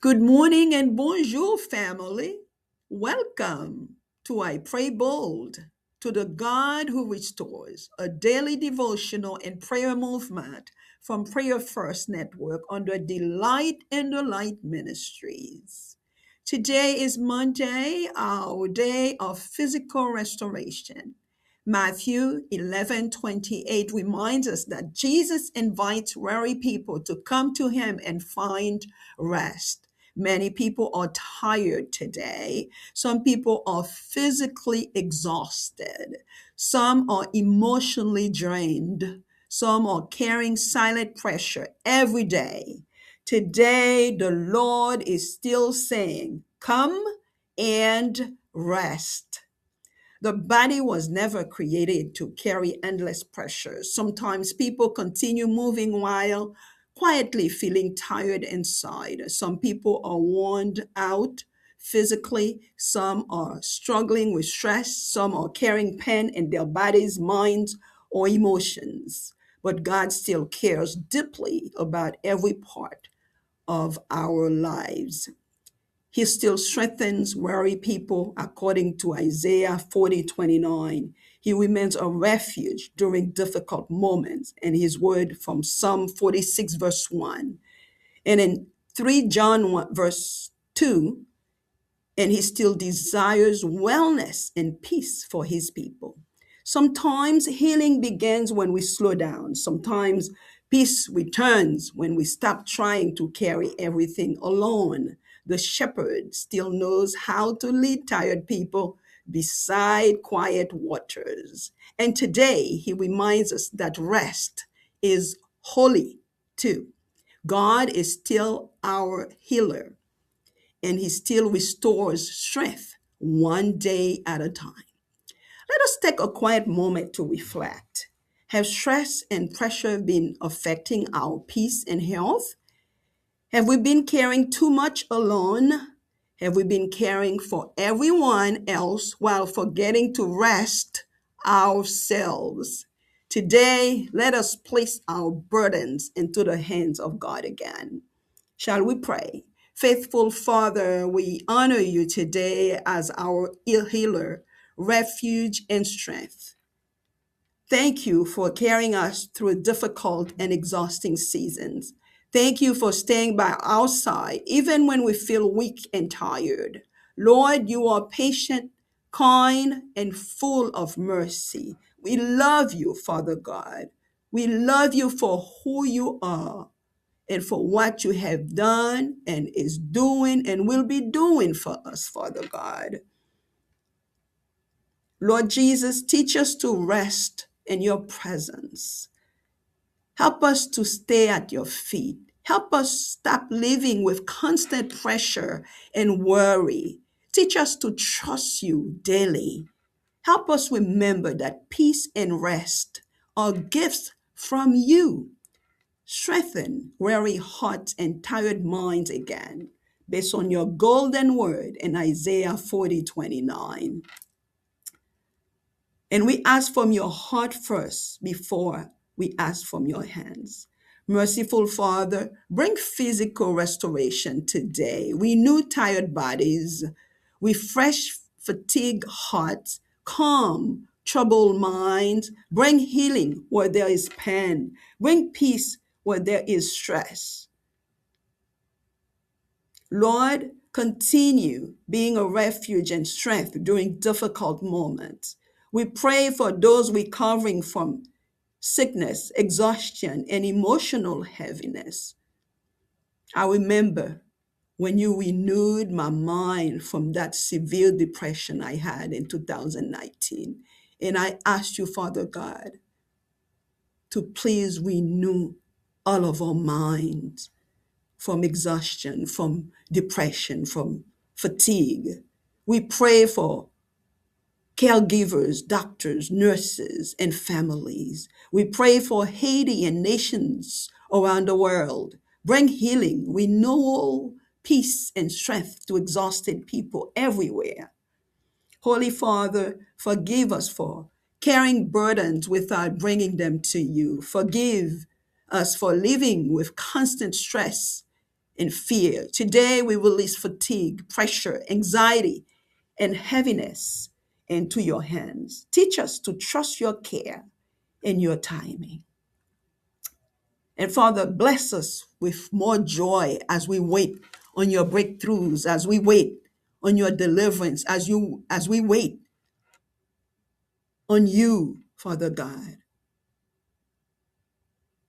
Good morning and bonjour, family. Welcome to I Pray Bold, to the God who restores, a daily devotional and prayer movement from Prayer First Network under Delight in the Light Ministries. Today is Monday, our day of physical restoration. Matthew 11:28 reminds us that Jesus invites weary people to come to him and find rest. Many people are tired today. Some people are physically exhausted. Some are emotionally drained. Some are carrying silent pressure every day. Today, the Lord is still saying, "Come and rest." The body was never created to carry endless pressure. Sometimes people continue moving while quietly feeling tired inside. Some people are worn out physically. Some are struggling with stress. Some are carrying pain in their bodies, minds, or emotions. But God still cares deeply about every part of our lives. He still strengthens weary people according to Isaiah 40:29. He remains a refuge during difficult moments, and his word from Psalm 46, verse 1. And in 3 John 1, verse 2, and he still desires wellness and peace for his people. Sometimes healing begins when we slow down. Sometimes peace returns when we stop trying to carry everything alone. The shepherd still knows how to lead tired people beside quiet waters. And today he reminds us that rest is holy too. God is still our healer, and he still restores strength one day at a time. Let us take a quiet moment to reflect. Have stress and pressure been affecting our peace and health? Have we been caring too much alone? Have we been caring for everyone else while forgetting to rest ourselves? Today, let us place our burdens into the hands of God again. Shall we pray? Faithful Father, we honor you today as our healer, refuge, and strength. Thank you for carrying us through difficult and exhausting seasons. Thank you for staying by our side, even when we feel weak and tired. Lord, you are patient, kind, and full of mercy. We love you, Father God. We love you for who you are and for what you have done and is doing and will be doing for us, Father God. Lord Jesus, teach us to rest in your presence. Help us to stay at your feet. Help us stop living with constant pressure and worry. Teach us to trust you daily. Help us remember that peace and rest are gifts from you. Strengthen weary hearts and tired minds again, based on your golden word in Isaiah 40:29. And we ask from your heart first before we ask from your hands. Merciful Father, bring physical restoration today. Renew tired bodies, refresh fatigued hearts, calm troubled minds, bring healing where there is pain, bring peace where there is stress. Lord, continue being a refuge and strength during difficult moments. We pray for those recovering from sickness, exhaustion, and emotional heaviness. I remember when you renewed my mind from that severe depression I had in 2019. And I asked you, Father God, to please renew all of our minds from exhaustion, from depression, from fatigue. We pray for caregivers, doctors, nurses, and families. We pray for Haiti and nations around the world. Bring healing, renewal, peace, and strength to exhausted people everywhere. Holy Father, forgive us for carrying burdens without bringing them to you. Forgive us for living with constant stress and fear. Today, we release fatigue, pressure, anxiety, and heaviness into your hands. Teach us to trust your care and your timing. And Father, bless us with more joy as we wait on your breakthroughs, as we wait on your deliverance, as we wait on you, Father God.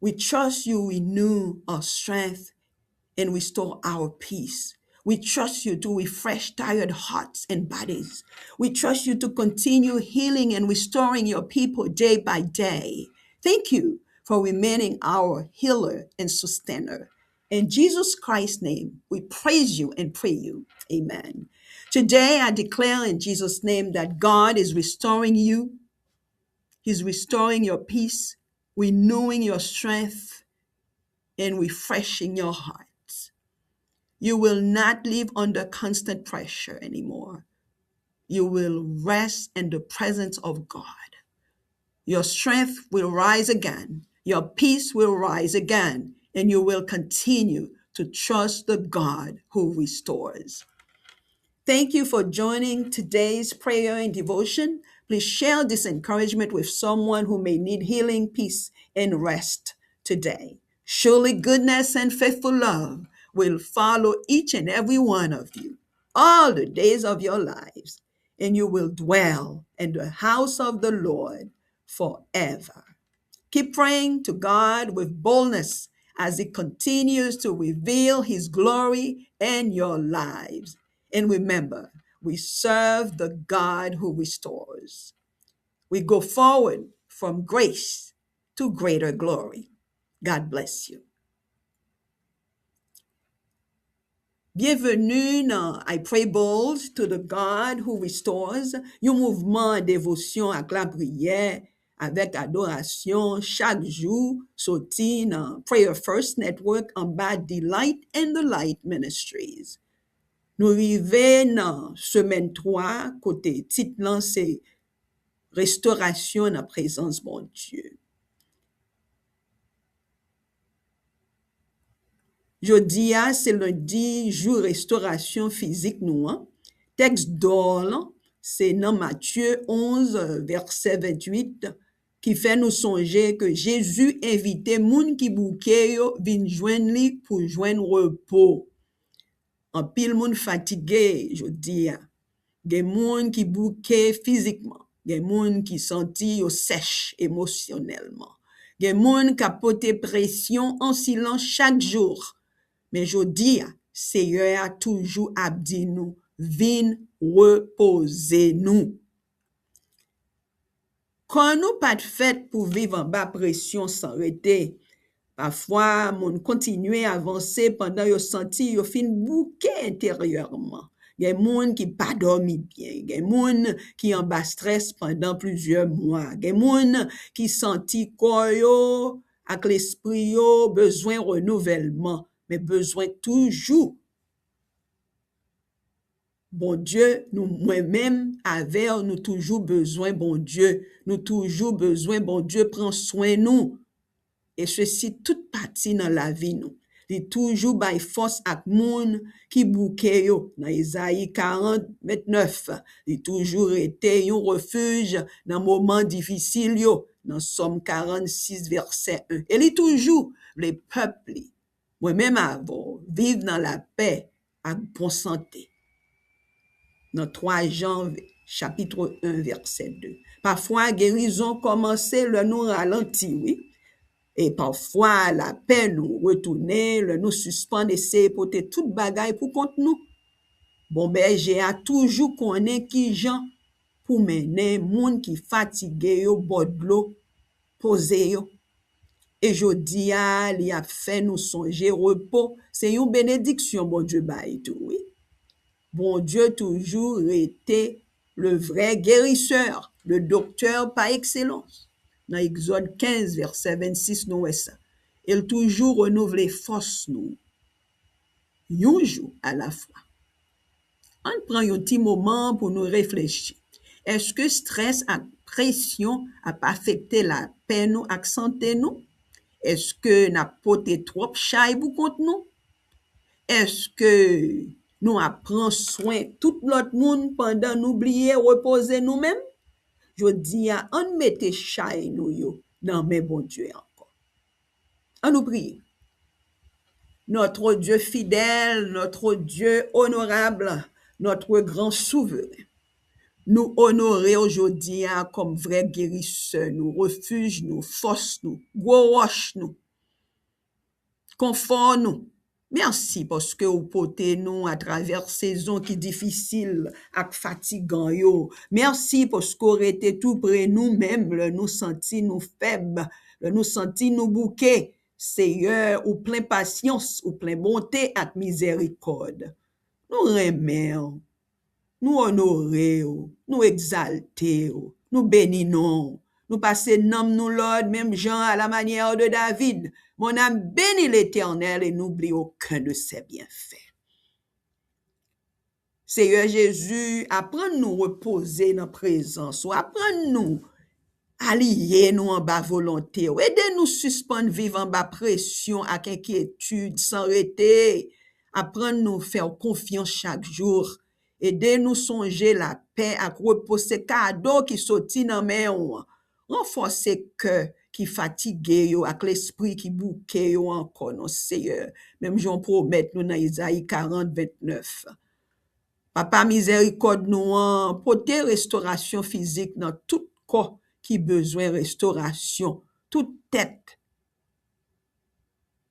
We trust you renew our strength and restore our peace. We trust you to refresh tired hearts and bodies. We trust you to continue healing and restoring your people day by day. Thank you for remaining our healer and sustainer. In Jesus Christ's name, we praise you and pray you. Amen. Today, I declare in Jesus' name that God is restoring you. He's restoring your peace, renewing your strength, and refreshing your heart. You will not live under constant pressure anymore. You will rest in the presence of God. Your strength will rise again. Your peace will rise again. And you will continue to trust the God who restores. Thank you for joining today's prayer and devotion. Please share this encouragement with someone who may need healing, peace, and rest today. Surely goodness and faithful love will follow each and every one of you all the days of your lives, and you will dwell in the house of the Lord forever. Keep praying to God with boldness as He continues to reveal His glory in your lives. And remember, we serve the God who restores. We go forward from grace to greater glory. God bless you. Bienvenue dans I Pray Bold to the God who restores, un mouvement de dévotion avec la prière, avec adoration chaque jour, sorti dans Prayer First Network en bas Delight in the Light Ministries. Nous arrivons dans semaine 3, côté titre là, c'est Restauration dans la présence bon Dieu. Jodi c'est lundi, jour restauration physique nous. Texte d'or, c'est dans Matthieu 11, verset 28, qui fait nous songer que Jésus invitait moun qui bouquet yo vin joindre li pour joindre repos. En pile moun fatigué, jodi gen moun qui bouquet physiquement, gen moun qui senti yo sèche émotionnellement, gen moun qui a porté pression en silence chaque jour. Mais jodi Seigneur a toujours abdi nous, vin reposer nous. Quand nous pas de fait pour vivre en bas pression sans arrêter, parfois moun continue à avancer pendant yo senti yo fin bouquet intérieurement. Gen moun qui pas dormi bien, gen moun qui en bas stress pendant plusieurs mois, gen moun qui senti corps yo ak l'esprit yo besoin renouvellement, mais besoin toujours. Bon Dieu, nous moi-même avec nous toujours besoin bon Dieu, nous toujours besoin bon Dieu prend soin nous. Et ceci toute partie dans la vie nous. Il toujours by force ak moun qui bouquet yo dans Isaïe 40 29. Il toujours été un refuge dans moment difficile yo dans Somme 46 verset 1. Et il toujours les peuples moi-même avant vivre dans la paix ak bonne santé. Dans 3 Jean chapitre 1 verset 2. Parfois guérison commençait le nous ralentit, oui. Et parfois la paix nous retourner, le nous suspend essayer porter toute bagaille pour contre nous. Bon berger a toujours connaît qui gens pour mener moun qui fatigué yo bord de l'eau posé yo. Et jodi li a fait nous songer repos, c'est une bénédiction bon Dieu bail tout, oui. Bon Dieu toujours été le vrai guérisseur, le docteur par excellence. Dans Exode 15, verset 26, nous voyons ça. Il toujours renouvelle les forces nous, un jour à la fois. On prend un petit moment pour nous réfléchir. Est-ce que stress et pression a pas affecté la paix nous et santé nous? Est-ce que n'a porté trop chaille pour contre nous? Est-ce que nous apprenons soin tout l'autre monde pendant nous oublier reposer nous-mêmes? Je dis à on mette chay nous yo dans mes bon Dieu encore. On nous prie. Notre Dieu fidèle, notre Dieu honorable, notre grand souverain. Nous honorer aujourd'hui comme vrai guérisseur, nous refuge, nous force, nous gros roche, nous confort, nous. Merci parce que vous portez nous à travers saison qui difficile et fatigant yo. Merci parce que vous été tout près nous-mêmes, nous senti nous faibles, nous senti nous bouquets. Seigneur, ou plein patience, ou plein bonté et miséricorde. Nous remercions, nous honorons, nous exaltons, nous bénissons, nous passons nom nous l'ordre, même Jean à la manière de David. Mon âme bénit l'Éternel et n'oublie aucun de ses bienfaits. Seigneur Jésus, apprends-nous reposer dans la présence, ou apprends-nous allier nous en bas volonté, aidez-nous suspendre vivre en bas pression avec inquiétude, sans arrêter, apprendre-nous faire confiance chaque jour, aidez-nous songer la paix avec reposer cadeau qui sortit dans mes mains, renforcer cœur qui fatigué yo avec l'esprit qui bouqué yo encore non Seigneur, même j'en promets nous dans Isaïe 40:29. Papa miséricorde nous porter restauration physique dans tout corps qui besoin restauration, toute tête,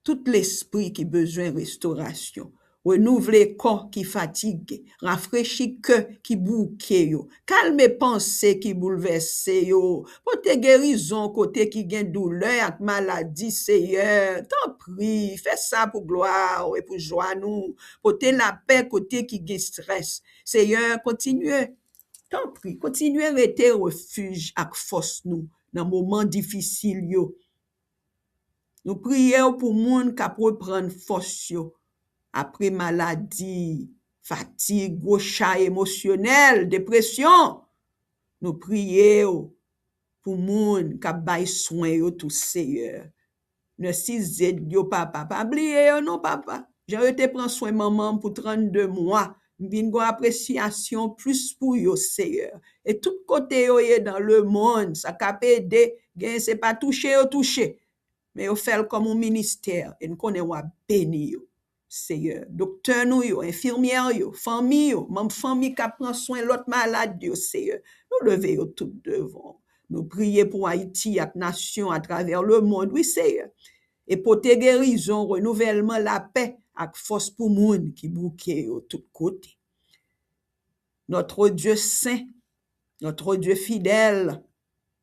tout l'esprit qui besoin restauration. Renouveler corps qui fatigue, rafraîchir cœur qui bouqué yo, calmer pensée qui bouleverse yo, porter guérison côté qui gagne douleur ak maladie Seigneur. T'en prie, fais ça pour gloire et pour joie nous, porter la paix côté qui gagne stress. Seigneur, continuez. T'en prie, continuez à rester refuge ak force nous dans moment difficile yo. Nous prions pour moun qui reprendre force yo après maladie, fatigue, gros chat émotionnel, dépression. Nous prions pour moun qui bay soin yo tout Seigneur. Ne si zed yo papa, pas oublier yo non papa. J'ai été prendre soin maman pour 32 mois. Vin gon appréciation plus pour yo Seigneur. Et tout côté yo est dans le monde, ça cap aider, gen c'est pas toucher yo toucher. Mais yo fait comme un ministère et nous connaît ou béni yo. Seigneur, docteur nous yo, infirmière yo, famille yo, même famille qui prend soin l'autre malade yo Seigneur. Nous lever yo tout devant. Nous prier pour Haïti et nation à travers le monde, oui Seigneur. Et pour te guérison, renouvellement, la paix, avec force pour moun qui bouquet au tout côté. Notre Dieu saint, notre Dieu fidèle,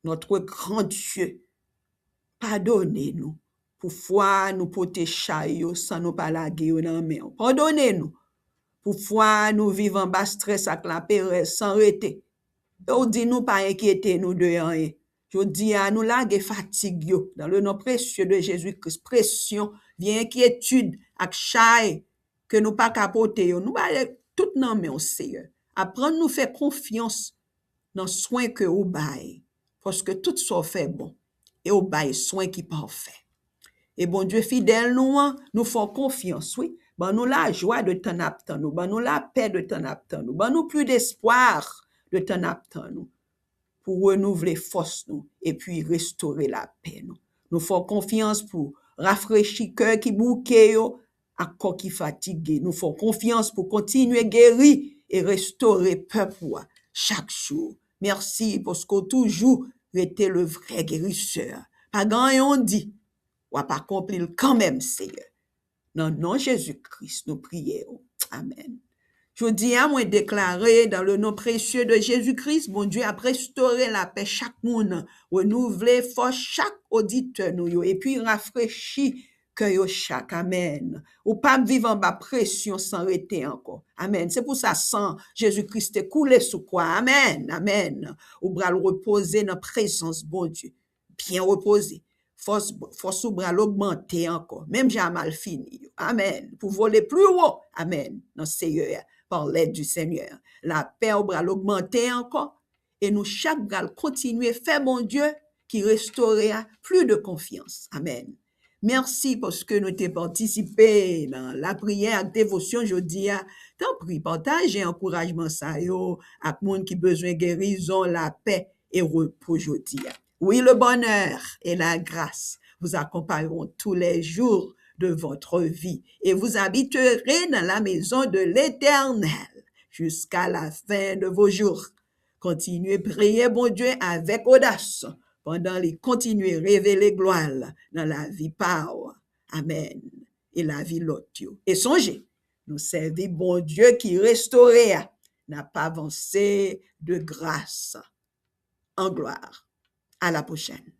notre grand Dieu, pardonnez-nous. Pour foi, nous pote chayo sans nous pas laguer dans main. Pardonnez-nous. Pour foi, nous vivons bas stress avec la péresse sans arrêter. Ou dit nous pas inquiéter nous de rien. Je dis à nous laguer fatigue dans le nom précieux de Jésus-Christ. Pression, bien inquiétude, ak chay que nous pas capoter. Nous pas tout nan men au Seigneur. Apprendre nous faire confiance dans soin que ou bail. Parce que tout soit fait bon. Et au bail soin qui parfait. Et bon Dieu fidèle nous faisons confiance, oui. Ben nous la joie de t'en attendre nous. Ben nous la paix de t'en attendre nous. Ben nous plus d'espoir de t'en attendre nous. Pour renouveler force nous et puis restaurer la paix nous. Nous faisons confiance pour rafraîchir cœur qui bouquet yo, à corps qui fatigué. Nous faisons confiance pour continuer guérir et restaurer peuple chaque jour. Merci parce que toujours été le vrai guérisseur. Pas grand on dit, ou pas accomplir quand même Seigneur. Dans le nom de Jésus-Christ, nous prions. Amen. Je dis à moi déclarer dans le nom précieux de Jésus-Christ, bon Dieu a restauré la paix chaque monde, renouveler force chaque auditeur nous et puis rafraîchir que chaque. Amen. Ou pas vivre en bas pression sans arrêter encore. Amen. C'est pour ça sang Jésus-Christ est coulé sous quoi. Amen. Amen. Ou bras le reposer dans la présence bon Dieu. Bien reposer. Force ou bras l'augmenter encore. Même j'ai mal fini. Amen. Pour voler plus haut. Amen. Dans Seigneur. Par l'aide du Seigneur. La paix au bras l'augmenter encore. Et nous chaque bras continuer faire mon Dieu qui restaurera plus de confiance. Amen. Merci parce que nous t'avons participé dans la prière, la dévotion jeudi. Tant pis, partage et encouragement ça yo, à monde qui besoin de guérison, la paix et repos jeudi. Oui, le bonheur et la grâce vous accompagneront tous les jours de votre vie et vous habiterez dans la maison de l'Éternel jusqu'à la fin de vos jours. Continuez à prier, bon Dieu, avec audace pendant les continuer à révéler gloire dans la vie power. Amen. Et la vie l'autre. Et songez, nous servons bon Dieu qui restaurait, n'a pas avancé de grâce en gloire. À la prochaine.